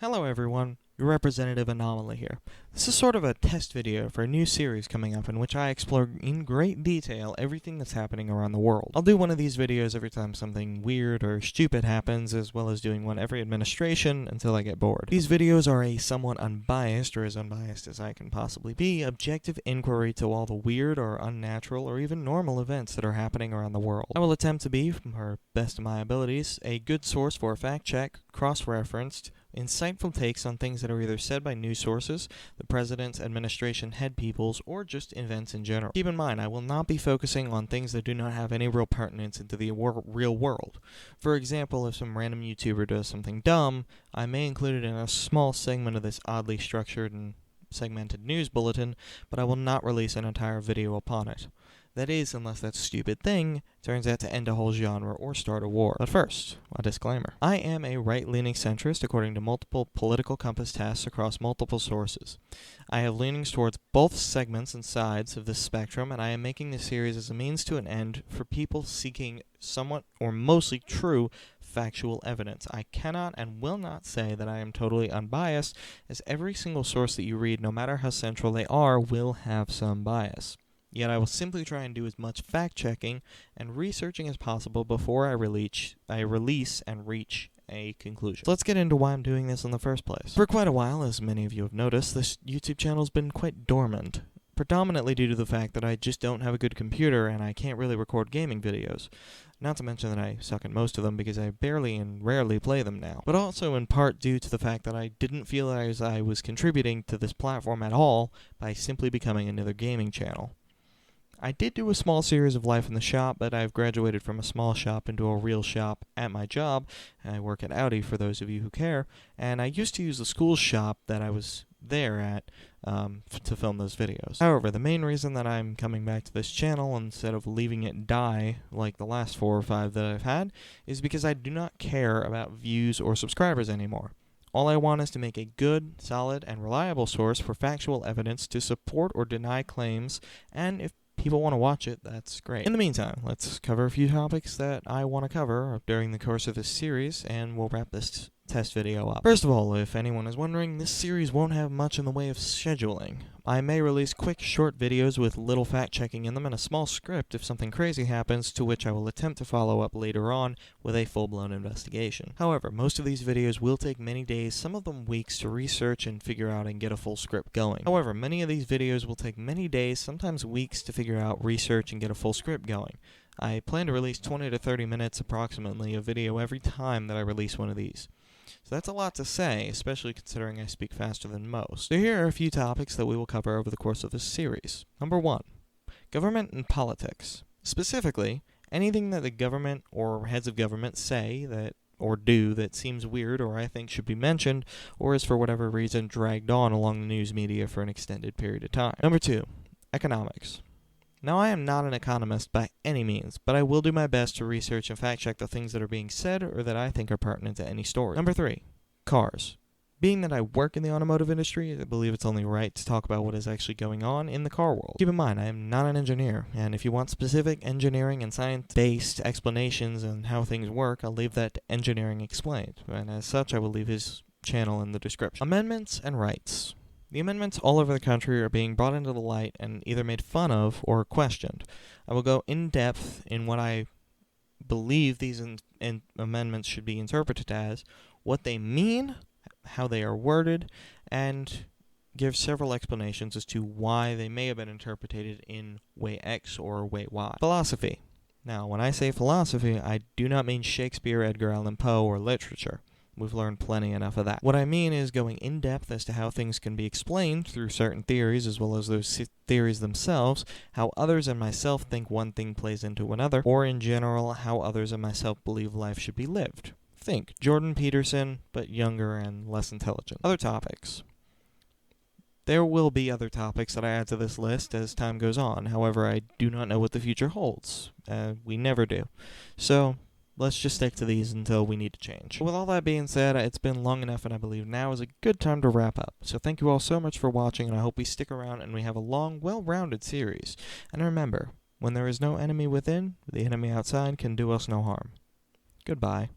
Hello everyone, your representative Anomaly here. This is sort of a test video for a new series coming up in which I explore in great detail everything that's happening around the world. I'll do one of these videos every time something weird or stupid happens, as well as doing one every administration until I get bored. These videos are a somewhat unbiased, or as unbiased as I can possibly be, objective inquiry to all the weird or unnatural or even normal events that are happening around the world. I will attempt to be, from her best of my abilities, a good source for fact check, cross-referenced, insightful takes on things that are either said by news sources, the president's administration head peoples, or just events in general. Keep in mind, I will not be focusing on things that do not have any real pertinence into the real world. For example, if some random YouTuber does something dumb, I may include it in a small segment of this oddly structured and segmented news bulletin, but I will not release an entire video upon it. That is, unless that stupid thing turns out to end a whole genre or start a war. But first, a disclaimer. I am a right-leaning centrist according to multiple political compass tests across multiple sources. I have leanings towards both segments and sides of this spectrum, and I am making this series as a means to an end for people seeking somewhat or mostly true factual evidence. I cannot and will not say that I am totally unbiased, as every single source that you read, no matter how central they are, will have some bias. Yet I will simply try and do as much fact-checking and researching as possible before I release and reach a conclusion. So let's get into why I'm doing this in the first place. For quite a while, as many of you have noticed, this YouTube channel has been quite dormant, predominantly due to the fact that I just don't have a good computer and I can't really record gaming videos. Not to mention that I suck at most of them because I barely and rarely play them now. But also in part due to the fact that I didn't feel as I was contributing to this platform at all by simply becoming another gaming channel. I did do a small series of Life in the Shop, but I've graduated from a small shop into a real shop at my job. I work at Audi, for those of you who care, and I used to use the school shop that I was there at to film those videos. However, the main reason that I'm coming back to this channel instead of leaving it die like the last 4 or 5 that I've had is because I do not care about views or subscribers anymore. All I want is to make a good, solid, and reliable source for factual evidence to support or deny claims, and if people want to watch it, that's great. In the meantime, let's cover a few topics that I want to cover during the course of this series, and we'll wrap this test video up. First of all, if anyone is wondering, this series won't have much in the way of scheduling. I may release quick, short videos with little fact-checking in them and a small script if something crazy happens, to which I will attempt to follow up later on with a full-blown investigation. However, most of these videos will take many days, some of them weeks, to research and figure out and get a full script going. However, many of these videos will take many days, sometimes weeks, to figure out, research, and get a full script going. I plan to release 20 to 30 minutes approximately of video every time that I release one of these. So that's a lot to say, especially considering I speak faster than most. So here are a few topics that we will cover over the course of this series. Number 1. Government and politics. Specifically, anything that the government or heads of government say that or do that seems weird or I think should be mentioned, or is for whatever reason dragged on along the news media for an extended period of time. Number 2. Economics. Now, I am not an economist by any means, but I will do my best to research and fact-check the things that are being said or that I think are pertinent to any story. Number 3. Cars. Being that I work in the automotive industry, I believe it's only right to talk about what is actually going on in the car world. Keep in mind, I am not an engineer, and if you want specific engineering and science-based explanations on how things work, I'll leave that to Engineering Explained, and as such, I will leave his channel in the description. Amendments and rights. The amendments all over the country are being brought into the light and either made fun of or questioned. I will go in depth in what I believe these amendments should be interpreted as, what they mean, how they are worded, and give several explanations as to why they may have been interpreted in way X or way Y. Philosophy. Now, when I say philosophy, I do not mean Shakespeare, Edgar Allan Poe, or literature. We've learned plenty enough of that. What I mean is going in depth as to how things can be explained through certain theories, as well as those theories themselves, how others and myself think one thing plays into another, or in general, how others and myself believe life should be lived. Think Jordan Peterson, but younger and less intelligent. Other topics. There will be other topics that I add to this list as time goes on. However, I do not know what the future holds. We never do. So let's just stick to these until we need to change. But with all that being said, it's been long enough, and I believe now is a good time to wrap up. So thank you all so much for watching, and I hope we stick around and we have a long, well-rounded series. And remember, when there is no enemy within, the enemy outside can do us no harm. Goodbye.